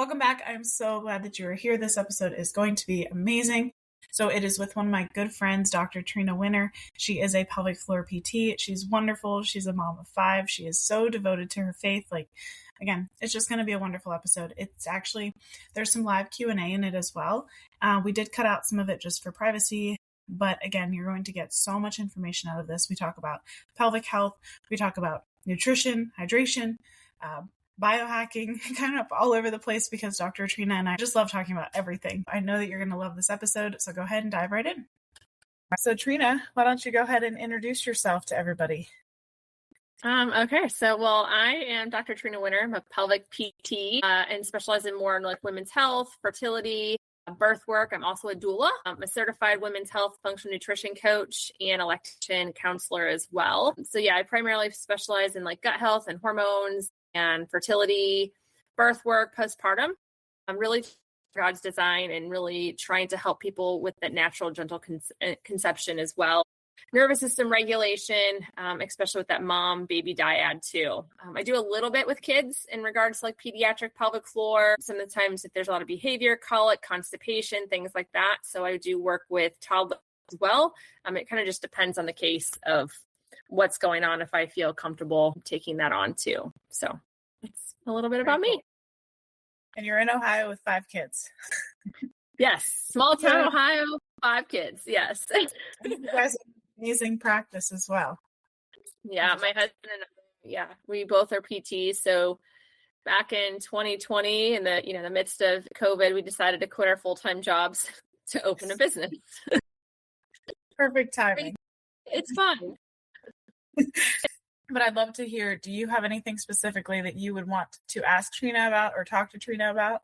Welcome back. I'm so glad that you are here. This episode is going to be amazing. So it is with one of my good friends, Dr. Trina Winner. She is a pelvic floor PT. She's wonderful. She's a mom of 5. She is so devoted to her faith. Again, it's just going to be a wonderful episode. It's actually, there's some live Q&A in it as well. We did cut out some of it just for privacy. But again, you're going to get so much information out of this. We talk about pelvic health. We talk about nutrition, hydration, biohacking, kind of all over the place because Dr. Trina and I just love talking about everything. I know that you're going to love this episode, so go ahead and dive right in. So Trina, why don't you go ahead and introduce yourself to everybody? Okay, so I am Dr. Trina Winner. I'm a pelvic PT and specialize in more in women's health, fertility, birth work. I'm also a doula. I'm a certified women's health functional nutrition coach and a lactation counselor as well. So I primarily specialize in gut health and hormones and fertility, birth work, postpartum. I'm really God's design and really trying to help people with that natural, gentle conception as well. Nervous system regulation, especially with that mom-baby dyad too. I do a little bit with kids in regards to pediatric pelvic floor. Some of the times if there's a lot of behavior, colic, constipation, things like that. So I do work with toddlers as well. It kind of just depends on the case of what's going on if I feel comfortable taking that on too. So it's a little bit about me. And you're in Ohio with 5 kids. Yes. Small town, Ohio, 5 kids. Yes. You guys have amazing practice as well. Yeah. My husband and I, we both are PTs. So back in 2020 in the midst of COVID, we decided to quit our full-time jobs to open a business. Perfect timing. It's fun. But I'd love to hear, do you have anything specifically that you would want to ask Trina about or talk to Trina about?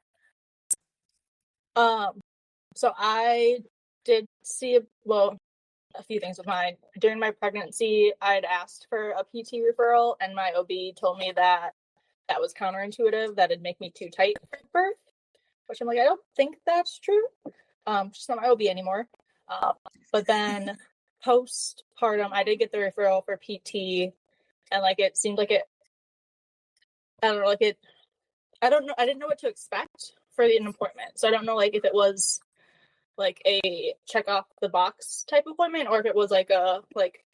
So I did see, a few things with mine. During my pregnancy, I'd asked for a PT referral and my OB told me that was counterintuitive, that it'd make me too tight for birth, which I'm I don't think that's true. She's not my OB anymore. But then postpartum, I did get the referral for PT. And it seemed like it, I don't know, I don't know, I didn't know what to expect for an appointment. So I don't know if it was a check off the box type appointment or if it was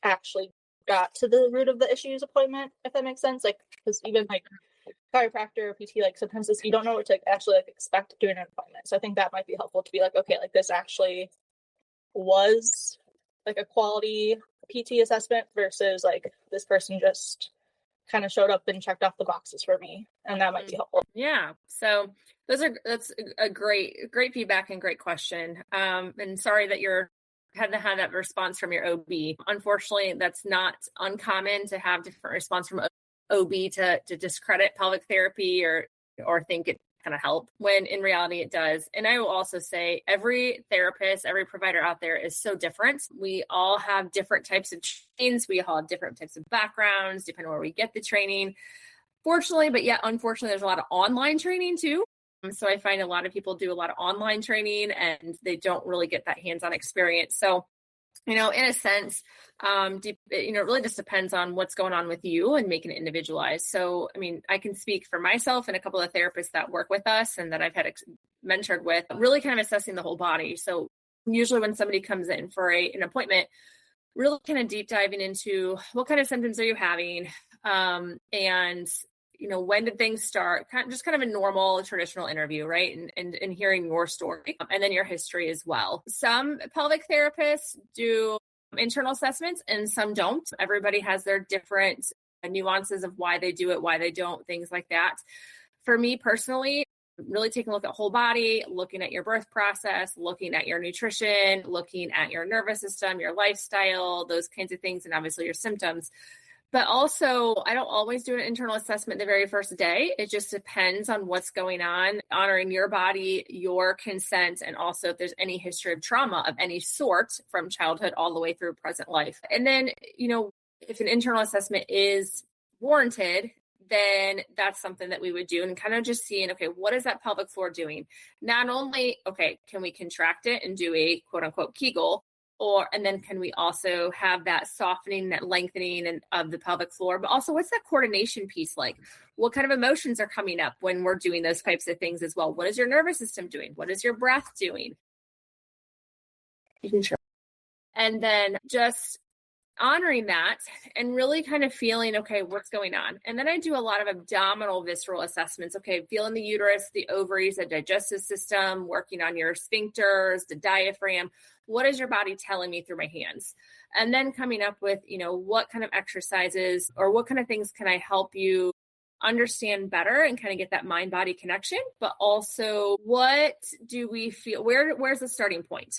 actually got to the root of the issues appointment, if that makes sense. Because even chiropractor or PT, sometimes you don't know what to actually expect during an appointment. So I think that might be helpful to be okay, this actually was a quality PT assessment versus this person just kind of showed up and checked off the boxes for me, and that might be helpful. Yeah. So that's a great feedback and great question. And sorry that you're had to have that response from your OB. Unfortunately, that's not uncommon to have different response from OB to discredit pelvic therapy or think it kind of help when in reality it does. And I will also say every therapist, every provider out there is so different. We all have different types of trainings. We all have different types of backgrounds, depending on where we get the training. Fortunately, but yet unfortunately, there's a lot of online training too. So I find a lot of people do a lot of online training and they don't really get that hands-on experience. So in a sense, it really just depends on what's going on with you and making it individualized. So, I can speak for myself and a couple of therapists that work with us and that I've had mentored with, really kind of assessing the whole body. So usually when somebody comes in for an appointment, really kind of deep diving into what kind of symptoms are you having? And when did things start? Kind of a normal traditional interview, right? And hearing your story and then your history as well. Some pelvic therapists do internal assessments and some don't. Everybody has their different nuances of why they do it, why they don't, things like that. For me personally, really taking a look at whole body, looking at your birth process, looking at your nutrition, looking at your nervous system, your lifestyle, those kinds of things, and obviously your symptoms. But also, I don't always do an internal assessment the very first day. It just depends on what's going on, honoring your body, your consent, and also if there's any history of trauma of any sort from childhood all the way through present life. And then, if an internal assessment is warranted, then that's something that we would do and kind of just seeing, okay, what is that pelvic floor doing? Not only, okay, can we contract it and do a quote unquote Kegel, and then can we also have that softening, that lengthening of the pelvic floor? But also, what's that coordination piece like? What kind of emotions are coming up when we're doing those types of things as well? What is your nervous system doing? What is your breath doing? And then just honoring that and really kind of feeling, okay, what's going on? And then I do a lot of abdominal visceral assessments. Okay, feeling the uterus, the ovaries, the digestive system, working on your sphincters, the diaphragm. What is your body telling me through my hands? And then coming up with, what kind of exercises or what kind of things can I help you understand better and kind of get that mind-body connection, but also what do we feel? Where's the starting point?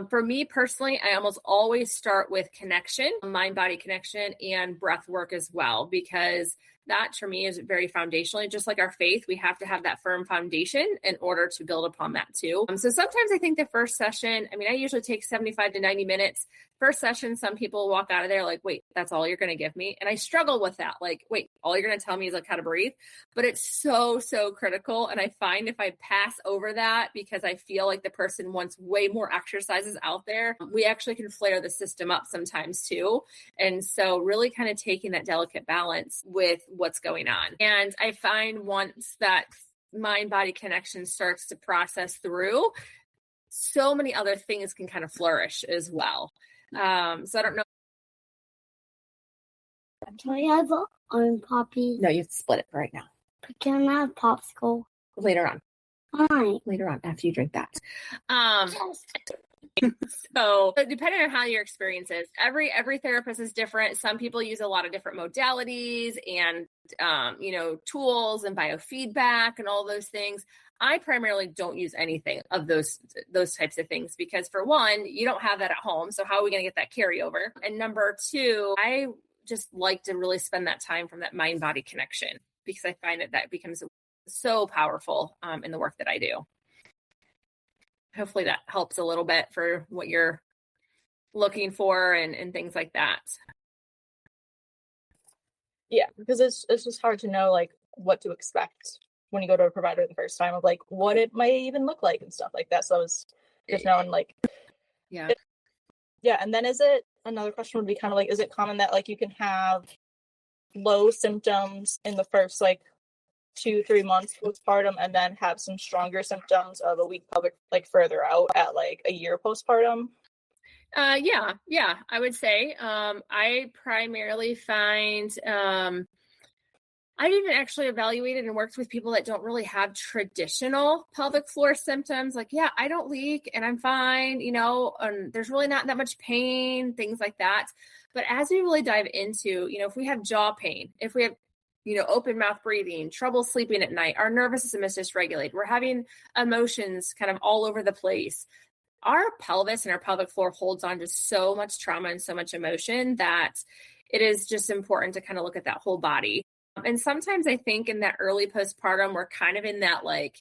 For me personally, I almost always start with connection, mind-body connection, and breath work as well, because that for me is very foundational. Just like our faith, we have to have that firm foundation in order to build upon that too. So sometimes I think the first session, I usually take 75 to 90 minutes. First session, some people walk out of there like, wait, that's all you're going to give me? And I struggle with that. Like, wait, all you're going to tell me is like how to breathe. But it's so, so critical. And I find if I pass over that because I feel like the person wants way more exercises out there, we actually can flare the system up sometimes too. And so really kind of taking that delicate balance with what's going on. And I find once that mind-body connection starts to process through, so many other things can kind of flourish as well. So I don't know. Can I have an poppy? No, you have to split it right now. Can I have popsicle? Later on. Fine. Later on, after you drink that. So depending on how your experience is, every therapist is different. Some people use a lot of different modalities and, tools and biofeedback and all those things. I primarily don't use anything of those types of things because for one, you don't have that at home. So how are we going to get that carryover? And number two, I just like to really spend that time from that mind-body connection because I find that becomes so powerful in the work that I do. Hopefully that helps a little bit for what you're looking for and things like that. Yeah, because it's just hard to know like what to expect when you go to a provider the first time of like what it might even look like and stuff like that. So it's just knowing like, yeah. And then another question would be kind of like, is it common that like you can have low symptoms in the first like 2-3 months postpartum and then have some stronger symptoms of a weak pelvic like further out at like a year postpartum? Yeah, I would say I primarily find I've even actually evaluated and worked with people that don't really have traditional pelvic floor symptoms. Like, yeah, I don't leak and I'm fine, and there's really not that much pain, things like that. But as we really dive into, if we have jaw pain, if we have open mouth breathing, trouble sleeping at night, our nervous system is dysregulated, we're having emotions kind of all over the place. Our pelvis and our pelvic floor holds on to so much trauma and so much emotion that it is just important to kind of look at that whole body. And sometimes I think in that early postpartum, we're kind of in that like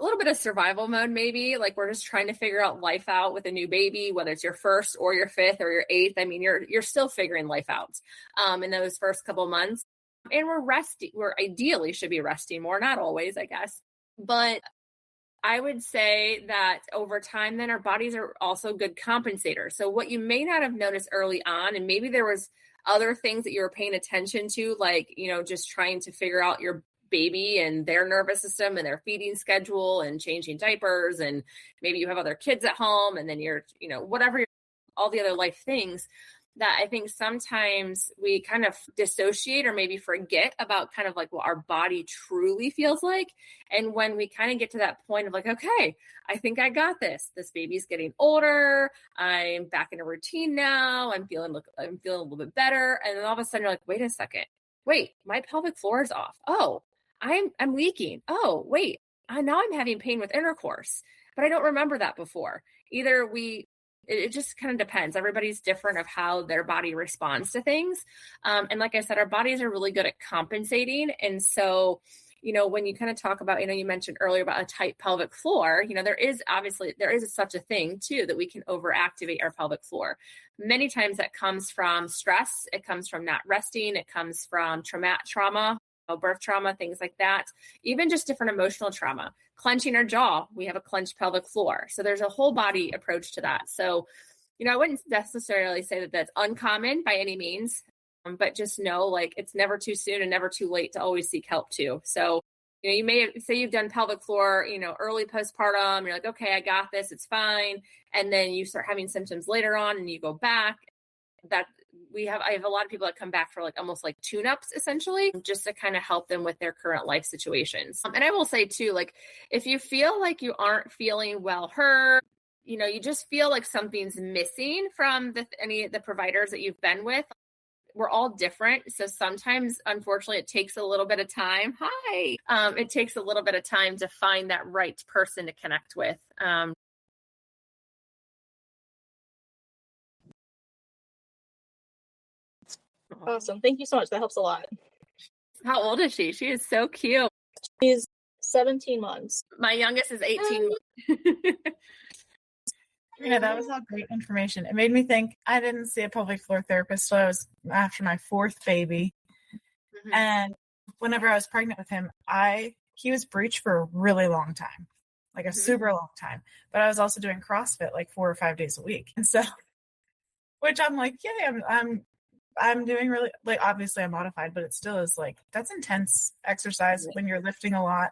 a little bit of survival mode, maybe like we're just trying to figure out life out with a new baby, whether it's your first or your fifth or your eighth. You're still figuring life out in those first couple months. And we're resting. We're ideally should be resting more, not always, I guess. But I would say that over time, then our bodies are also good compensators. So what you may not have noticed early on, and maybe there was other things that you were paying attention to, like, just trying to figure out your baby and their nervous system and their feeding schedule and changing diapers. And maybe you have other kids at home and then you're, whatever, all the other life things. That I think sometimes we kind of dissociate or maybe forget about kind of like what our body truly feels like. And when we kind of get to that point of like, okay, I think I got this. This baby's getting older. I'm back in a routine now. I'm feeling a little bit better. And then all of a sudden you're like, wait a second. Wait, my pelvic floor is off. Oh, I'm leaking. Oh, wait, now I'm having pain with intercourse, but I don't remember that before. It just kind of depends. Everybody's different of how their body responds to things. And like I said, our bodies are really good at compensating. And so, when you kind of talk about, you mentioned earlier about a tight pelvic floor, there is such a thing too, that we can overactivate our pelvic floor. Many times that comes from stress. It comes from not resting. It comes from trauma, birth trauma, things like that. Even just different emotional trauma. Clenching our jaw, we have a clenched pelvic floor. So there's a whole body approach to that. So I wouldn't necessarily say that that's uncommon by any means, but just know like it's never too soon and never too late to always seek help too. So, you may say you've done pelvic floor, early postpartum, you're like, okay, I got this, it's fine. And then you start having symptoms later on and you go back. I have a lot of people that come back for like almost like tune-ups essentially, just to kind of help them with their current life situations. And I will say too, like if you feel like you aren't feeling well heard, you just feel like something's missing from any of the providers that you've been with. We're all different. So sometimes, unfortunately, it takes a little bit of time. It takes a little bit of time to find that right person to connect with. Awesome. Thank you so much. That helps a lot. How old is she? She is so cute. She's 17 months. My youngest is 18 months. Yeah, that was all great information. It made me think I didn't see a pelvic floor therapist till I was after my fourth baby. Mm-hmm. And whenever I was pregnant with him, he was breech for a really long time, like a super long time. But I was also doing CrossFit like 4 or 5 days a week. And so, which I'm like, yeah, I'm doing really, like, obviously I'm modified, but it still is like, that's intense exercise when you're lifting a lot.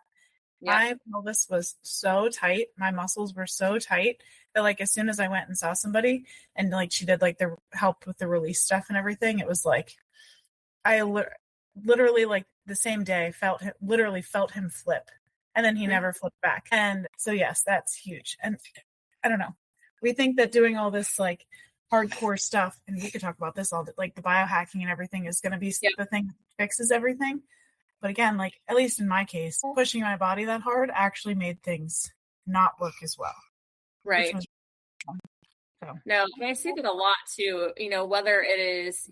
Yeah. My pelvis was so tight. My muscles were so tight that like, as soon as I went and saw somebody and like, she did like the help with the release stuff and everything, it was like, I literally like the same day felt him flip, and then he never flipped back. And so, yes, that's huge. And I don't know, we think that doing all this like hardcore stuff, and we could talk about this all, like the biohacking and everything is going to be the thing that fixes everything. But again, like at least in my case, pushing my body that hard actually made things not work as well. Right. No, I see that a lot too, whether it is,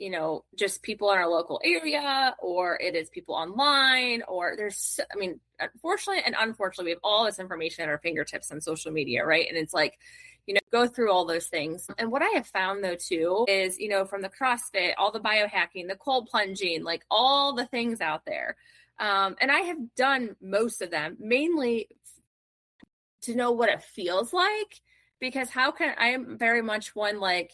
just people in our local area or it is people online, or unfortunately and unfortunately, we have all this information at our fingertips on social media, right? And it's like, go through all those things. And what I have found though too is, from the CrossFit, all the biohacking, the cold plunging, like all the things out there. And I have done most of them mainly to know what it feels like, because I am very much one, like,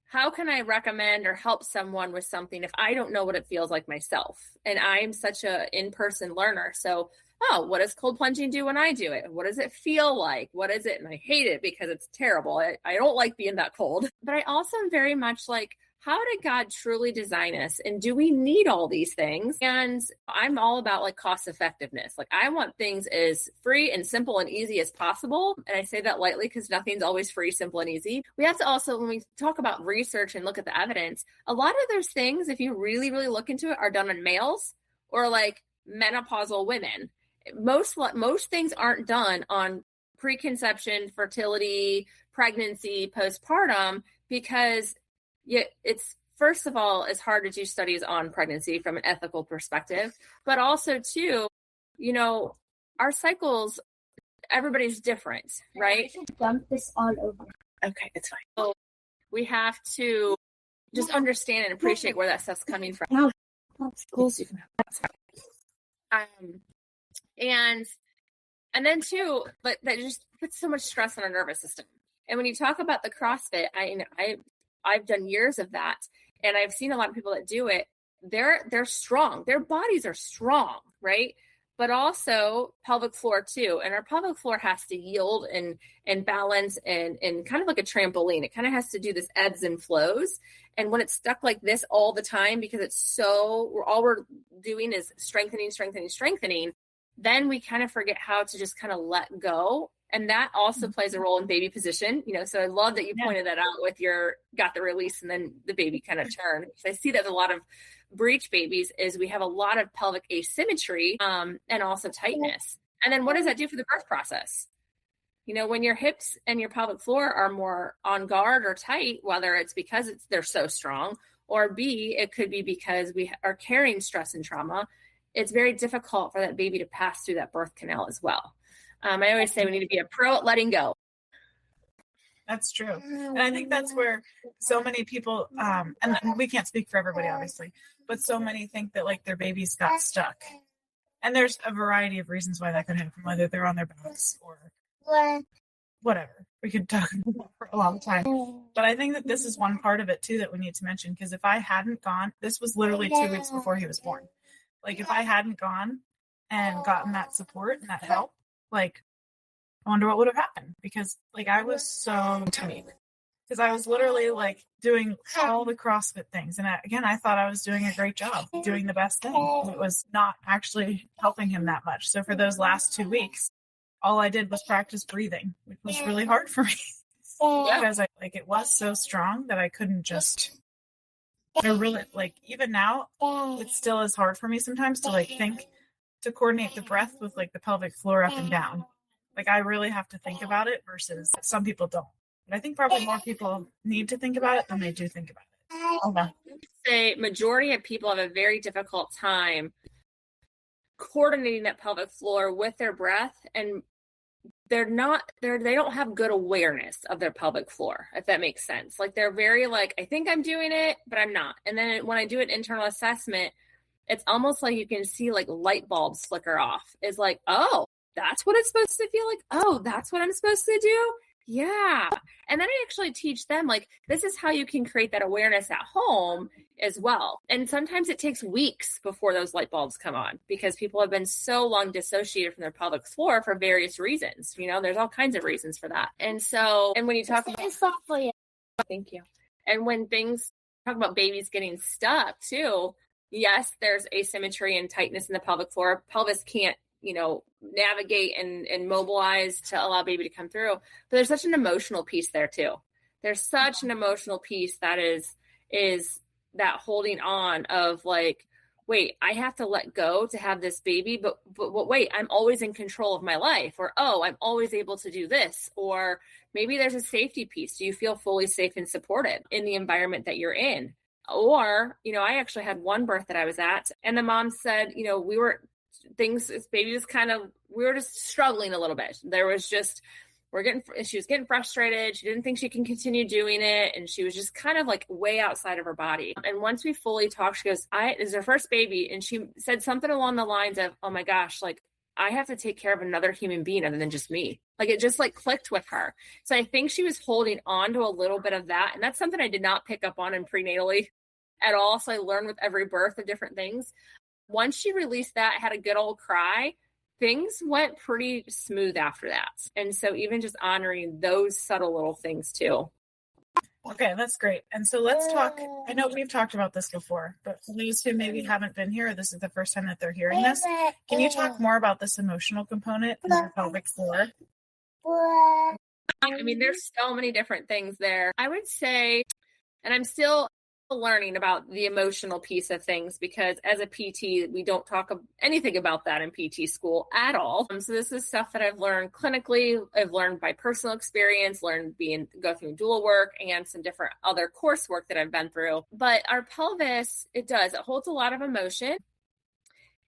how can I recommend or help someone with something if I don't know what it feels like myself? And I'm such a in-person learner. So, what does cold plunging do when I do it? What does it feel like? What is it? And I hate it because it's terrible. I don't like being that cold. But I also am very much like, how did God truly design us? And do we need all these things? And I'm all about like cost effectiveness. Like I want things as free and simple and easy as possible. And I say that lightly because nothing's always free, simple, and easy. We have to also, when we talk about research and look at the evidence, a lot of those things, if you really, really look into it, are done on males or like menopausal women. Most things aren't done on preconception, fertility, pregnancy, postpartum, because it's, first of all, it's hard to do studies on pregnancy from an ethical perspective, but also too, our cycles, everybody's different, right? I should dump this all over. Okay, it's fine. So we have to just understand and appreciate where that stuff's coming from. No, that's cool. And then too, but that just puts so much stress on our nervous system. And when you talk about the CrossFit, I've done years of that, and I've seen a lot of people that do it. They're strong. Their bodies are strong, right? But also pelvic floor too. And our pelvic floor has to yield and balance and kind of like a trampoline. It kind of has to do this ebbs and flows. And when it's stuck like this all the time, because all we're doing is strengthening, then we kind of forget how to just kind of let go. And that also plays a role in baby position, so I love that you pointed that out with got the release and then the baby kind of turned. I see that a lot of breech babies is we have a lot of pelvic asymmetry and also tightness. And then what does that do for the birth process? When your hips and your pelvic floor are more on guard or tight, whether it's because they're so strong, or B, it could be because we are carrying stress and trauma, it's very difficult for that baby to pass through that birth canal as well. I always say we need to be a pro at letting go. That's true. And I think that's where so many people, and we can't speak for everybody, obviously, but so many think that like their babies got stuck. And there's a variety of reasons why that could happen, whether they're on their backs or whatever. We could talk about it for a long time. But I think that this is one part of it too that we need to mention, because if I hadn't gone, this was literally 2 weeks before he was born. Like if I hadn't gone and gotten that support and that help, like I wonder what would have happened, because like I was so tight. Because I was literally like doing all the CrossFit things. And I thought I was doing a great job, doing the best thing. It was not actually helping him that much. So for those last 2 weeks, all I did was practice breathing, which was really hard for me. Because it was so strong that I couldn't just, I really, like, even now, it still is hard for me sometimes to like think, to coordinate the breath with like the pelvic floor up and down. Like I really have to think about it versus some people don't. But I think probably more people need to think about it than they do think about it. Okay. I would say majority of people have a very difficult time coordinating that pelvic floor with their breath, and they don't have good awareness of their pelvic floor, if that makes sense. Like they're very like, I think I'm doing it, but I'm not. And then when I do an internal assessment, it's almost like you can see like light bulbs flicker off. It's like, oh, that's what it's supposed to feel like. Oh, that's what I'm supposed to do. Yeah. And then I actually teach them, like, this is how you can create that awareness at home as well. And sometimes it takes weeks before those light bulbs come on, because people have been so long dissociated from their pelvic floor for various reasons. You know, there's all kinds of reasons for that. And so, and when you talk about, thank you. And when things talk about babies getting stuck too, yes, there's asymmetry and tightness in the pelvic floor. Pelvis can't, you know, navigate and mobilize to allow baby to come through. But there's such an emotional piece there too. There's such an emotional piece that is that holding on of like, wait, I have to let go to have this baby, but wait, I'm always in control of my life, or, oh, I'm always able to do this. Or maybe there's a safety piece. Do you feel fully safe and supported in the environment that you're in? Or, you know, I actually had one birth that I was at, and the mom said, you know, we were just struggling a little bit. There was just, she was getting frustrated. She didn't think she can continue doing it. And she was just kind of like way outside of her body. And once we fully talked, she goes, this is her first baby. And she said something along the lines of, oh my gosh, like I have to take care of another human being other than just me. Like it just like clicked with her. So I think she was holding on to a little bit of that. And that's something I did not pick up on in prenatally at all. So I learned with every birth of different things. Once she released that, had a good old cry, things went pretty smooth after that. And so even just honoring those subtle little things too. Okay, that's great. And so let's talk. I know we've talked about this before, but for those who maybe haven't been here, this is the first time that they're hearing this. Can you talk more about this emotional component in the pelvic floor? I mean, there's so many different things there. I would say, and I'm still learning about the emotional piece of things, because as a PT, we don't talk anything about that in PT school at all. So this is stuff that I've learned clinically, I've learned by personal experience, go through doula work and some different other coursework that I've been through. But our pelvis, it holds a lot of emotion.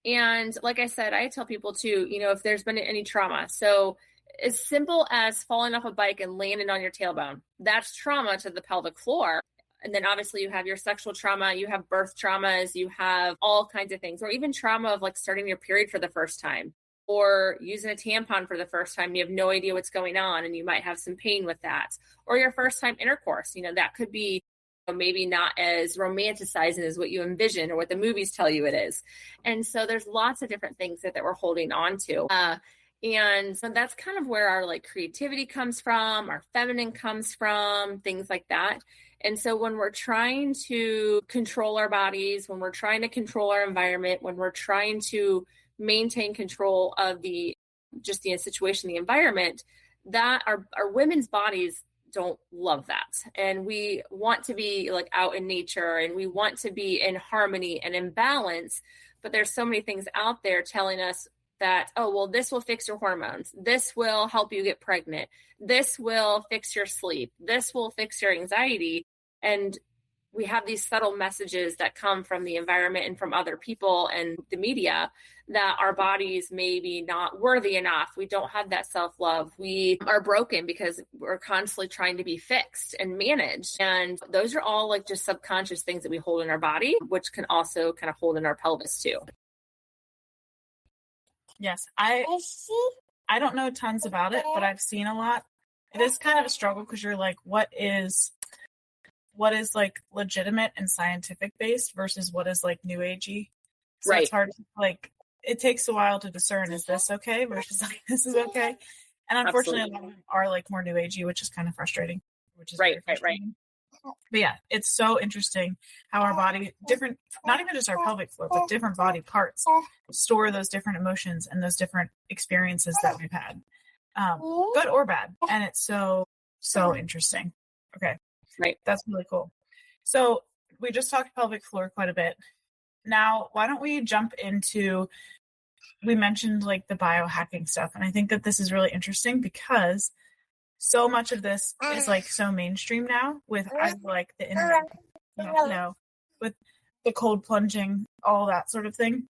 And like I said, I tell people too, you know, if there's been any trauma, so as simple as falling off a bike and landing on your tailbone, that's trauma to the pelvic floor. And then obviously you have your sexual trauma, you have birth traumas, you have all kinds of things, or even trauma of like starting your period for the first time, or using a tampon for the first time. You have no idea what's going on and you might have some pain with that, or your first time intercourse. You know, that could be maybe not as romanticizing as what you envision or what the movies tell you it is. And so there's lots of different things that we're holding on to. And so that's kind of where our like creativity comes from, our feminine comes from, things like that. And so when we're trying to control our bodies, when we're trying to control our environment, when we're trying to maintain control of the situation, the environment, that our women's bodies don't love that. And we want to be like out in nature, and we want to be in harmony and in balance. But there's so many things out there telling us that, oh, well, this will fix your hormones. This will help you get pregnant. This will fix your sleep. This will fix your anxiety. And we have these subtle messages that come from the environment and from other people and the media that our bodies may be not worthy enough. We don't have that self-love. We are broken because we're constantly trying to be fixed and managed. And those are all like just subconscious things that we hold in our body, which can also kind of hold in our pelvis too. Yes, I don't know tons about it, but I've seen a lot. it is kind of a struggle because you're like, what is like legitimate and scientific based versus what is like new agey. So Right. It's hard to like, it takes a while to discern, is this okay versus like, this is okay. And unfortunately, a lot of them are like more new agey, which is kind of frustrating, which is Right. But yeah, it's so interesting how our body, different, not even just our pelvic floor, but different body parts store those different emotions and those different experiences that we've had, good or bad. And it's so interesting. Okay. Right. That's really cool. So we just talked pelvic floor quite a bit. Now, why don't we jump into, we mentioned like the biohacking stuff. And I think that this is really interesting because so much of this is like so mainstream now with like the internet, with the cold plunging, all that sort of thing.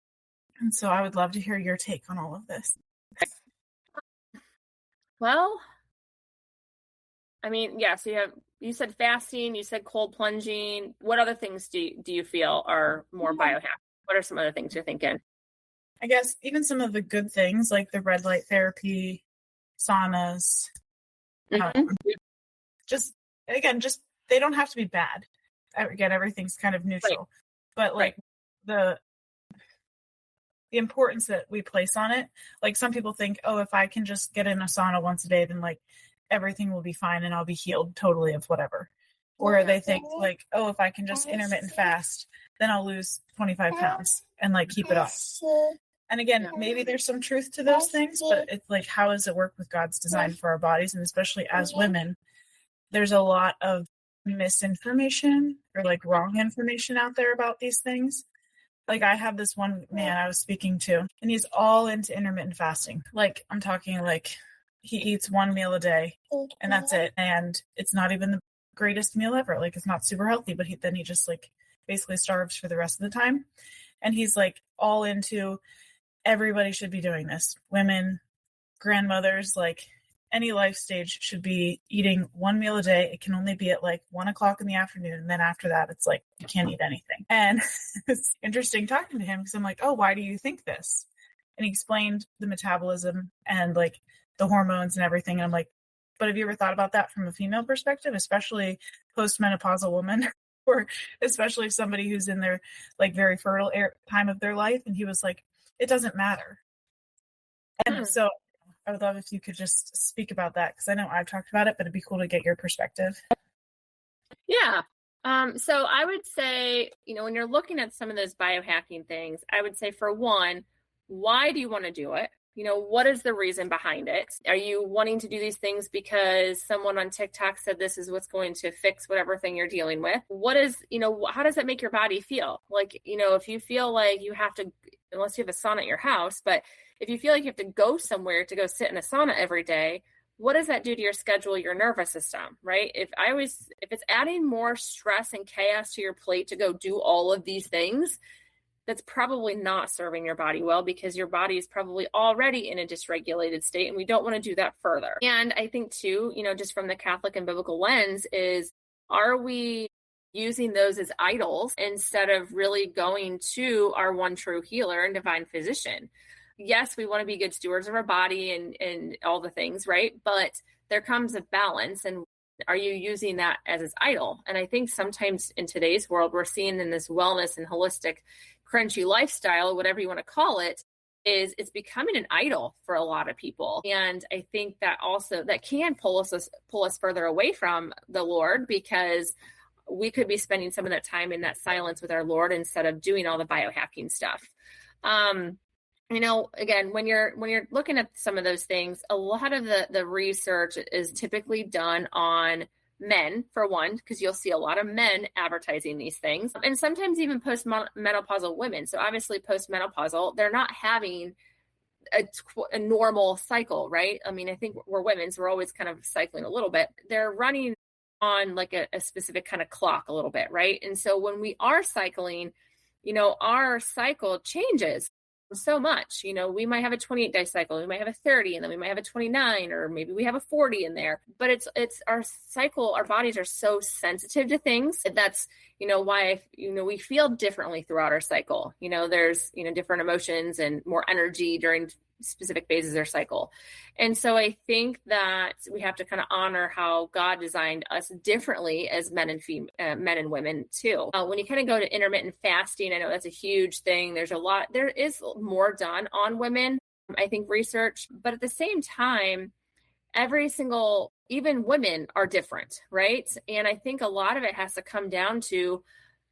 And so I would love to hear your take on all of this. Well, I mean, yeah, so you said fasting, you said cold plunging. What other things do you feel are more biohacking? What are some other things you're thinking? I guess even some of the good things like the red light therapy, saunas, just they don't have to be bad. Again, everything's kind of neutral, but like the importance that we place on it. Like some people think, oh, if I can just get in a sauna once a day, then like everything will be fine and I'll be healed totally of whatever. Or they think like, oh, if I can just intermittent fast, then I'll lose 25 pounds and like keep it off. And again, maybe there's some truth to those things, but it's like, how does it work with God's design for our bodies? And especially as women, there's a lot of misinformation or like wrong information out there about these things. Like I have this one man I was speaking to, and he's all into intermittent fasting. Like I'm talking like he eats one meal a day and that's it. And it's not even the greatest meal ever. Like it's not super healthy, but then he just like basically starves for the rest of the time. And he's like all into everybody should be doing this. Women, grandmothers, like any life stage should be eating one meal a day. It can only be at like 1 o'clock in the afternoon. And then after that, it's like, you can't eat anything. And it's interesting talking to him because I'm like, oh, why do you think this? And he explained the metabolism and like the hormones and everything. And I'm like, but have you ever thought about that from a female perspective, especially postmenopausal woman, or especially somebody who's in their like very fertile time of their life? And he was like, it doesn't matter. And so I would love if you could just speak about that, because I know I've talked about it, but it'd be cool to get your perspective. Yeah. So I would say, when you're looking at some of those biohacking things, I would say for one, why do you want to do it? What is the reason behind it? Are you wanting to do these things because someone on TikTok said this is what's going to fix whatever thing you're dealing with? What is, how does that make your body feel? Like, if you feel like you have to, unless you have a sauna at your house, but if you feel like you have to go somewhere to go sit in a sauna every day, what does that do to your schedule, your nervous system, right? If it's adding more stress and chaos to your plate to go do all of these things, that's probably not serving your body well, because your body is probably already in a dysregulated state, and we don't want to do that further. And I think too, just from the Catholic and biblical lens is, are we using those as idols instead of really going to our one true healer and divine physician? Yes, we want to be good stewards of our body and all the things, right? But there comes a balance, and are you using that as its idol? And I think sometimes in today's world, we're seeing in this wellness and holistic crunchy lifestyle, whatever you want to call it, is it's becoming an idol for a lot of people. And I think that also that can pull us further away from the Lord, because we could be spending some of that time in that silence with our Lord instead of doing all the biohacking stuff. Again, when you're looking at some of those things, a lot of the research is typically done on men, for one, because you'll see a lot of men advertising these things, and sometimes even postmenopausal women. So obviously postmenopausal, they're not having a normal cycle, right? I mean, I think we're women, so we're always kind of cycling a little bit. They're running on like a specific kind of clock a little bit, right? And so when we are cycling, our cycle changes so much. We might have a 28-day cycle, we might have a 30, and then we might have a 29, or maybe we have a 40 in there. But it's our cycle. Our bodies are so sensitive to things. That's why we feel differently throughout our cycle. There's different emotions and more energy during specific phases of their cycle. And so I think that we have to kind of honor how God designed us differently as men and women too. When you kind of go to intermittent fasting, I know that's a huge thing. There is more done on women, I think, research, but at the same time, even women are different, right? And I think a lot of it has to come down to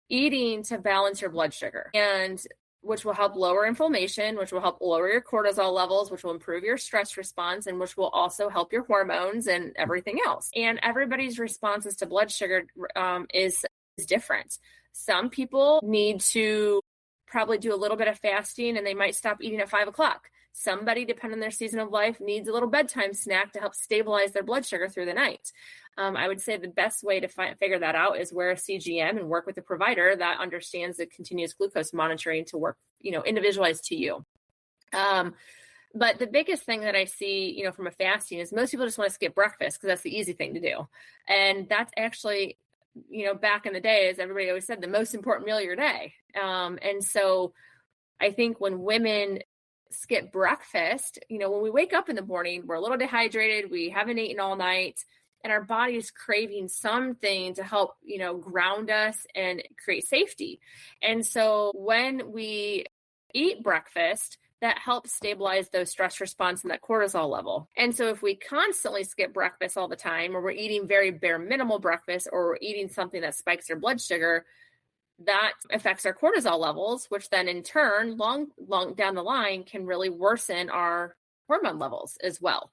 eating to balance your blood sugar, and which will help lower inflammation, which will help lower your cortisol levels, which will improve your stress response, and which will also help your hormones and everything else. And everybody's responses to blood sugar is different. Some people need to probably do a little bit of fasting and they might stop eating at 5 o'clock. Somebody, depending on their season of life, needs a little bedtime snack to help stabilize their blood sugar through the night. I would say the best way to figure that out is wear a CGM and work with a provider that understands the continuous glucose monitoring to work, individualized to you. But the biggest thing that I see, from a fasting is most people just want to skip breakfast because that's the easy thing to do. And that's actually, back in the day, as everybody always said, the most important meal of your day. And so I think when women skip breakfast, when we wake up in the morning, we're a little dehydrated, we haven't eaten all night, and our body is craving something to help, ground us and create safety. And so when we eat breakfast, that helps stabilize those stress response and that cortisol level. And so if we constantly skip breakfast all the time, or we're eating very bare minimal breakfast, or we're eating something that spikes our blood sugar, that affects our cortisol levels, which then in turn, long down the line, can really worsen our hormone levels as well.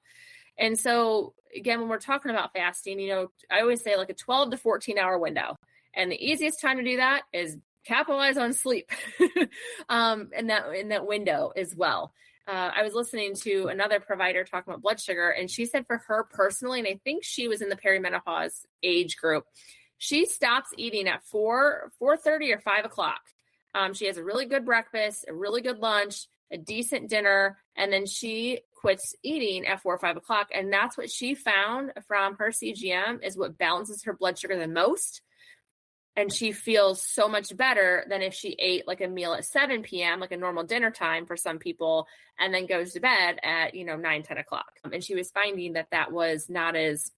And so again, when we're talking about fasting, I always say like a 12 to 14 hour window. And the easiest time to do that is capitalize on sleep in that window as well. I was listening to another provider talking about blood sugar, and she said for her personally, and I think she was in the perimenopause age group, she stops eating at 4:30 or 5 o'clock. She has a really good breakfast, a really good lunch, a decent dinner, and then she quits eating at 4 or 5 o'clock. And that's what she found from her CGM is what balances her blood sugar the most. And she feels so much better than if she ate like a meal at 7 p.m., like a normal dinner time for some people, and then goes to bed at, 9, 10 o'clock. And she was finding that was not as,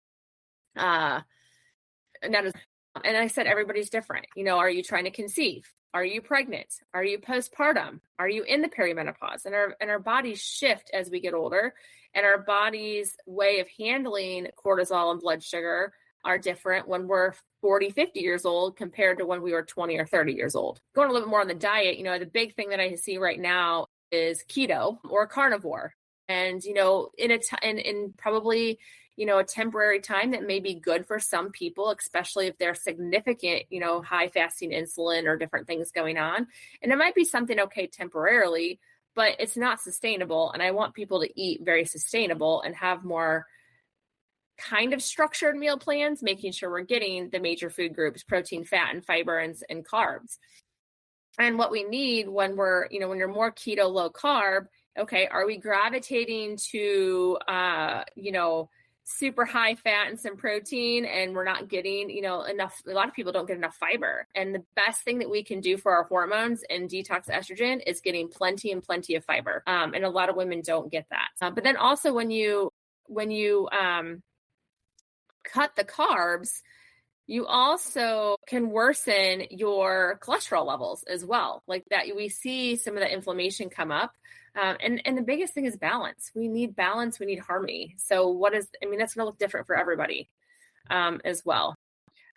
and I said, everybody's different. Are you trying to conceive? Are you pregnant? Are you postpartum? Are you in the perimenopause? And our bodies shift as we get older, and our body's way of handling cortisol and blood sugar are different when we're 40, 50 years old compared to when we were 20 or 30 years old. Going a little bit more on the diet, the big thing that I see right now is keto or carnivore. And, in probably, a temporary time that may be good for some people, especially if there's significant, high fasting insulin or different things going on. And it might be something okay temporarily, but it's not sustainable. And I want people to eat very sustainable and have more kind of structured meal plans, making sure we're getting the major food groups, protein, fat, and fiber and carbs. And what we need when we're, when you're more keto, low carb, okay, are we gravitating to, super high fat and some protein, and we're not getting, enough. A lot of people don't get enough fiber. And the best thing that we can do for our hormones and detox estrogen is getting plenty of fiber. And a lot of women don't get that. But then also when you cut the carbs, you also can worsen your cholesterol levels as well. Like that, we see some of the inflammation come up. And the biggest thing is balance. We need balance. We need harmony. So that's going to look different for everybody as well.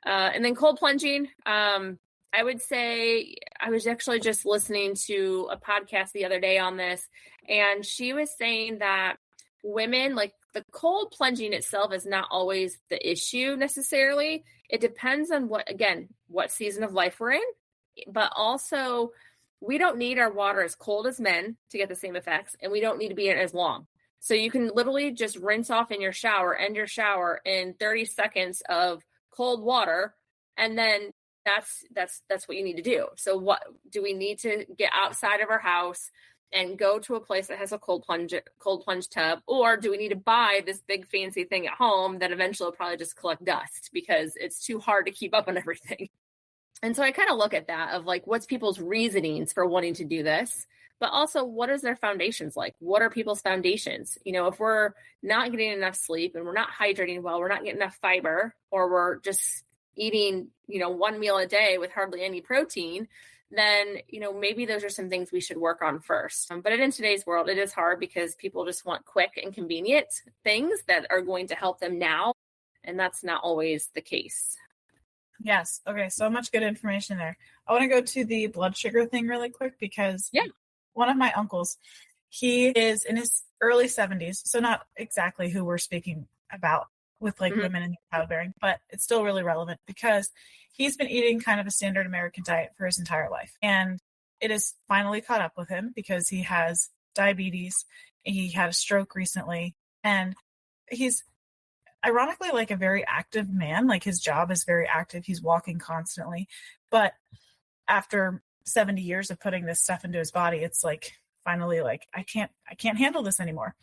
And then cold plunging. I would say I was actually just listening to a podcast the other day on this, and she was saying that women, like the cold plunging itself is not always the issue necessarily. It depends on what season of life we're in, but also we don't need our water as cold as men to get the same effects, and we don't need to be in it as long. So you can literally just rinse off in your shower, end your shower in 30 seconds of cold water, and then that's what you need to do. So what do we need to get outside of our house and go to a place that has a cold plunge tub, or do we need to buy this big fancy thing at home that eventually will probably just collect dust because it's too hard to keep up on everything? And so I kind of look at that of like, what's people's reasonings for wanting to do this but also what is their foundations like? What are people's foundations? If we're not getting enough sleep and we're not hydrating well, we're not getting enough fiber, or we're just eating, one meal a day with hardly any protein, then, maybe those are some things we should work on first. But in today's world, it is hard because people just want quick and convenient things that are going to help them now. And that's not always the case. Yes. Okay. So much good information there. I want to go to the blood sugar thing really quick because one of my uncles, he is in his early 70s. So not exactly who we're speaking about with like women in childbearing, but it's still really relevant because he's been eating kind of a standard American diet for his entire life. And it has finally caught up with him because he has diabetes. He had a stroke recently, and he's ironically like a very active man. Like his job is very active. He's walking constantly. But after 70 years of putting this stuff into his body, it's like finally like, I can't handle this anymore.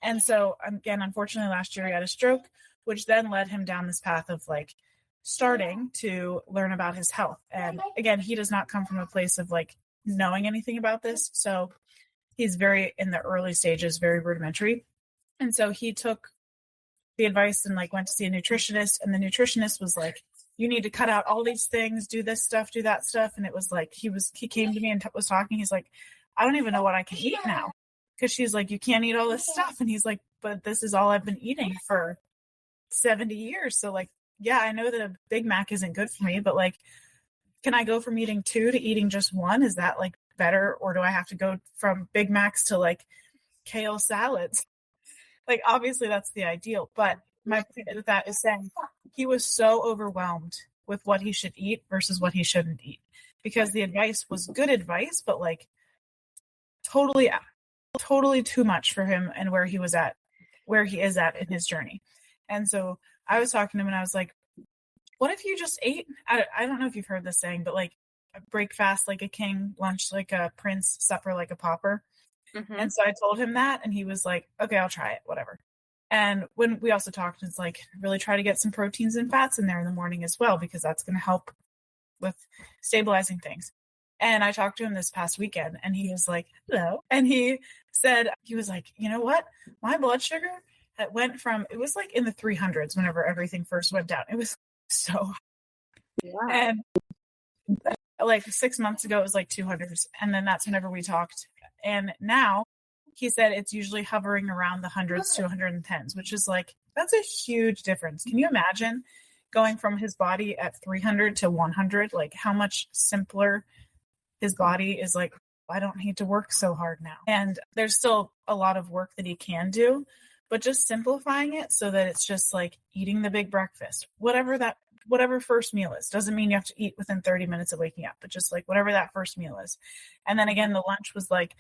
And so again, unfortunately last year he had a stroke, which then led him down this path of like starting to learn about his health. And again, he does not come from a place of like knowing anything about this. So he's very in the early stages, very rudimentary. And so he took the advice and like went to see a nutritionist, and the nutritionist was like, you need to cut out all these things, do this stuff, do that stuff. And it was like, he came to me and was talking. He's like, I don't even know what I can eat now. Cause she's like, you can't eat all this stuff. And he's like, but this is all I've been eating for 70 years. So like, yeah, I know that a Big Mac isn't good for me, but like, can I go from eating 2 to eating just 1? Is that like better? Or do I have to go from Big Macs to like kale salads? Like, obviously that's the ideal, but my point with that is saying he was so overwhelmed with what he should eat versus what he shouldn't eat, because the advice was good advice, but like totally too much for him and where he is at in his journey. And so I was talking to him and I was like, what if you just ate, I don't know if you've heard this saying, but like break fast like a king, lunch like a prince, supper like a pauper. Mm-hmm. And so I told him that, and he was like, okay, I'll try it, whatever. And when we also talked, it's like really try to get some proteins and fats in there in the morning as well, because that's going to help with stabilizing things. And I talked to him this past weekend, and he was like, hello. And he was like, you know what? My blood sugar went from, it was like in the 300s whenever everything first went down. It was so high. Yeah. And like 6 months ago, it was like 200s. And then that's whenever we talked. And now he said it's usually hovering around the 100s to 110s, which is like, that's a huge difference. Can you imagine going from his body at 300 to 100? Like how much simpler his body is. Like, I don't need to work so hard now. And there's still a lot of work that he can do, but just simplifying it so that it's just like eating the big breakfast, whatever first meal is. Doesn't mean you have to eat within 30 minutes of waking up, but just like whatever that first meal is. And then again, the lunch was like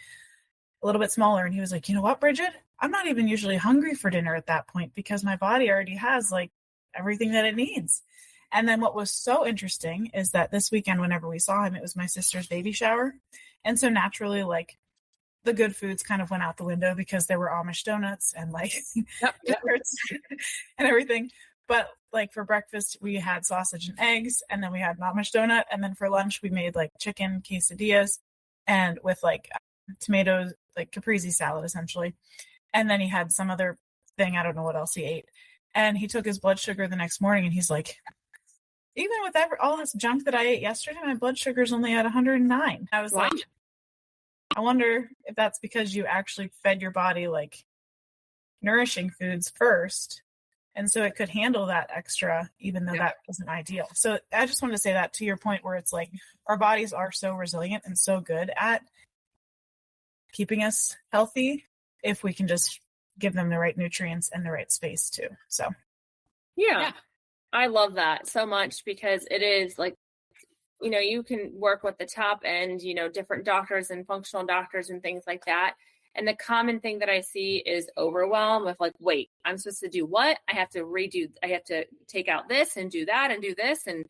a little bit smaller. And he was like, you know what, Brigid? I'm not even usually hungry for dinner at that point because my body already has like everything that it needs. And then what was so interesting is that this weekend, whenever we saw him, it was my sister's baby shower. And so naturally, like the good foods kind of went out the window because there were Amish donuts and like desserts and everything. But like for breakfast, we had sausage and eggs, and then we had an Amish donut. And then for lunch, we made like chicken quesadillas and with like tomatoes, like caprese salad, essentially. And then he had some other thing. I don't know what else he ate. And he took his blood sugar the next morning, and he's like, even with all this junk that I ate yesterday, my blood sugar's only at 109. I was like, I wonder if that's because you actually fed your body like nourishing foods first. And so it could handle that extra, even though that wasn't ideal. So I just wanted to say that to your point where it's like our bodies are so resilient and so good at keeping us healthy if we can just give them the right nutrients and the right space too. So, yeah. I love that so much because it is like, you can work with the top end, different doctors and functional doctors and things like that. And the common thing that I see is overwhelm with like, wait, I'm supposed to do what? I have to take out this and do that and do this. And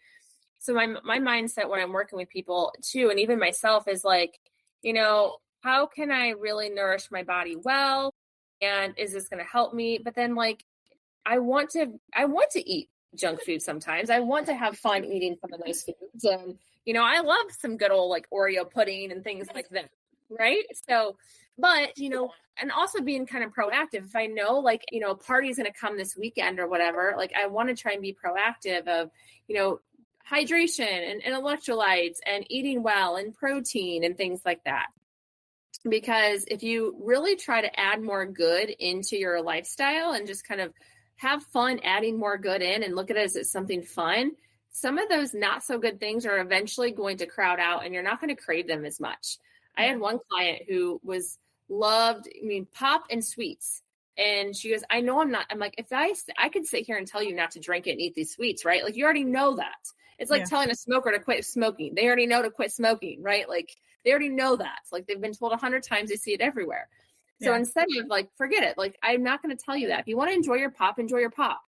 so my mindset when I'm working with people too, and even myself is like, how can I really nourish my body well? And is this going to help me? But then like, I want to eat junk food sometimes. I want to have fun eating some of those foods. And, I love some good old like Oreo pudding and things like that. right? So, but, and also being kind of proactive. If I know, like, a party's going to come this weekend or whatever, like I want to try and be proactive of, hydration and electrolytes and eating well and protein and things like that. Because if you really try to add more good into your lifestyle and just kind of have fun adding more good in and look at it as something fun, some of those not so good things are eventually going to crowd out and you're not going to crave them as much. I had one client who loved pop and sweets. And she goes, I know I'm not. I'm like, if I could sit here and tell you not to drink it and eat these sweets, right? Like, you already know that. It's like telling a smoker to quit smoking. They already know to quit smoking, right? Like, they already know that. Like, they've been told 100 times, they see it everywhere. So instead of like, forget it. Like, I'm not going to tell you that. If you want to enjoy your pop, enjoy your pop.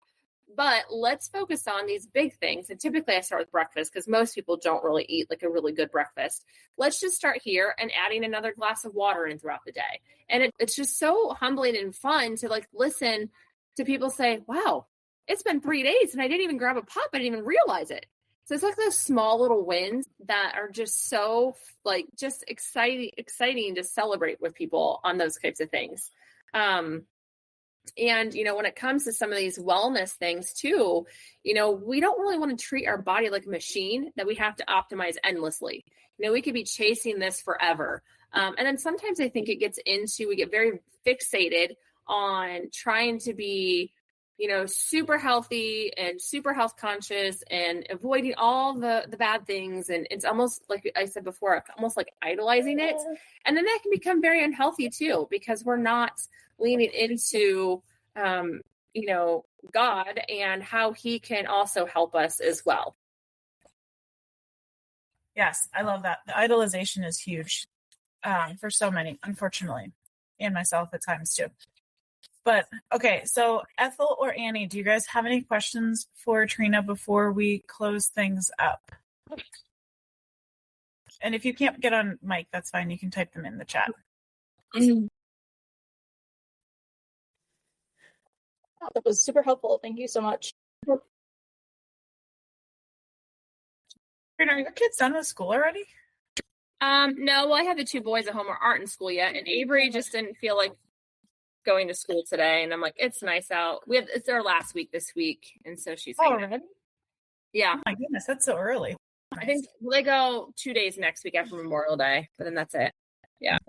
But let's focus on these big things. And typically I start with breakfast because most people don't really eat like a really good breakfast. Let's just start here and adding another glass of water in throughout the day. And it's just so humbling and fun to like listen to people say, wow, it's been 3 days and I didn't even grab a pop. I didn't even realize it. So it's like those small little wins that are just so like just exciting to celebrate with people on those types of things. And, when it comes to some of these wellness things too, we don't really want to treat our body like a machine that we have to optimize endlessly. We could be chasing this forever. And then sometimes I think we get very fixated on trying to be, super healthy and super health conscious and avoiding all the bad things. And it's almost like I said before, almost like idolizing it. And then that can become very unhealthy too, because we're not leaning into, God and how he can also help us as well. Yes, I love that. The idolization is huge for so many, unfortunately, and myself at times too. But okay, so Ethel or Annie, do you guys have any questions for Trina before we close things up? And if you can't get on mic, that's fine. You can type them in the chat. That was super helpful. Thank you so much. Trina, are your kids done with school already? No, well, I have the 2 boys at home who aren't in school yet, and Avery just didn't feel like going to school today. And I'm like, it's nice out. It's their last week this week, and so she's already. Yeah. Oh my goodness, that's so early. I think they go 2 days next week after Memorial Day, but then that's it. Yeah.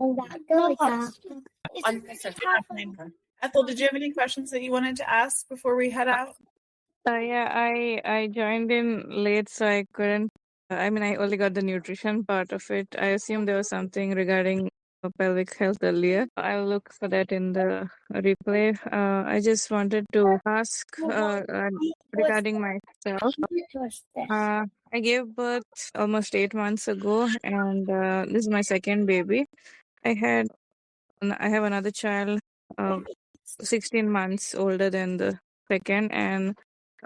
Ethel, did you have any questions that you wanted to ask before we head out? Yeah, I joined in late, so I couldn't. I only got the nutrition part of it. I assume there was something regarding pelvic health earlier. I'll look for that in the replay. I just wanted to ask regarding myself. I gave birth almost 8 months ago, and this is my second baby. I have another child, 16 months older than the second, and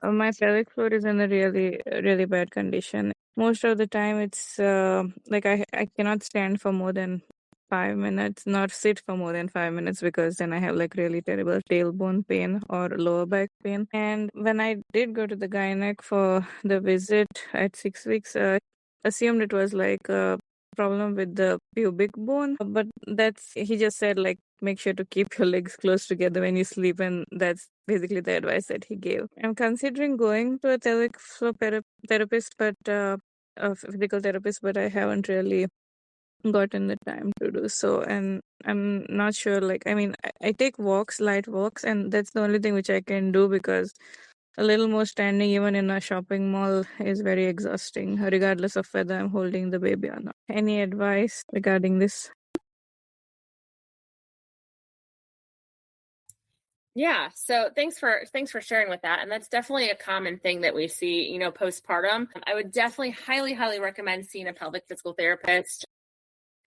my pelvic floor is in a really, really bad condition. Most of the time, it's like I cannot stand for more than 5 minutes, not sit for more than 5 minutes, because then I have like really terrible tailbone pain or lower back pain. And when I did go to the gynec for the visit at 6 weeks, assumed it was like a problem with the pubic bone, but he just said like make sure to keep your legs close together when you sleep, and that's basically the advice that he gave. I'm considering going to a pelvic floor therapist, but a physical therapist, but I haven't really gotten the time to do so. And I'm not sure, like, I take light walks, and that's the only thing which I can do, because a little more standing even in a shopping mall is very exhausting, regardless of whether I'm holding the baby or not. Any advice regarding this? Yeah. So thanks for sharing with that. And that's definitely a common thing that we see, postpartum. I would definitely highly recommend seeing a pelvic physical therapist,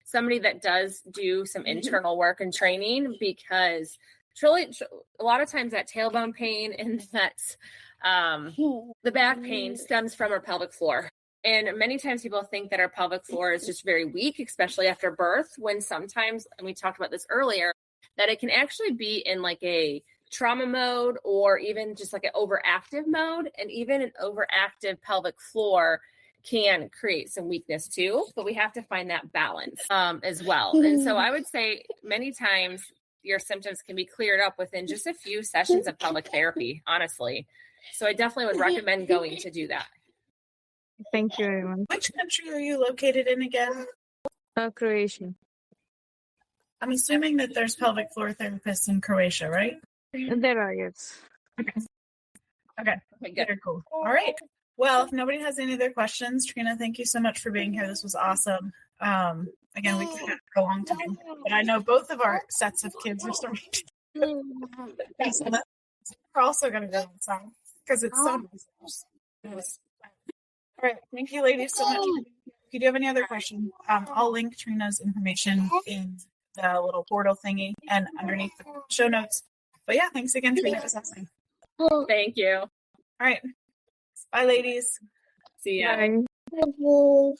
somebody that does do some internal work and training, because truly a lot of times that tailbone pain and that's the back pain stems from our pelvic floor. And many times people think that our pelvic floor is just very weak, especially after birth, when sometimes, and we talked about this earlier, that it can actually be in like a trauma mode or even just like an overactive mode. And even an overactive pelvic floor can create some weakness too, but we have to find that balance as well. And so I would say many times your symptoms can be cleared up within just a few sessions of pelvic therapy, honestly. So I definitely would recommend going to do that. Thank you very much. Which country are you located in again? Croatia. I'm assuming that there's pelvic floor therapists in Croatia, right? There are, yes. Okay, Good. very cool. All right. Well, if nobody has any other questions, Trina, thank you so much for being here. This was awesome. Again, we could have for a long time, but I know both of our sets of kids are starting to we're also going to go outside because it's so nice. All right. Thank you, ladies, so much. If you do have any other questions, I'll link Trina's information in the little portal thingy and underneath the show notes. But yeah, thanks again, Trina. It was awesome. Thank you. All right. Bye, ladies. See ya. Bye.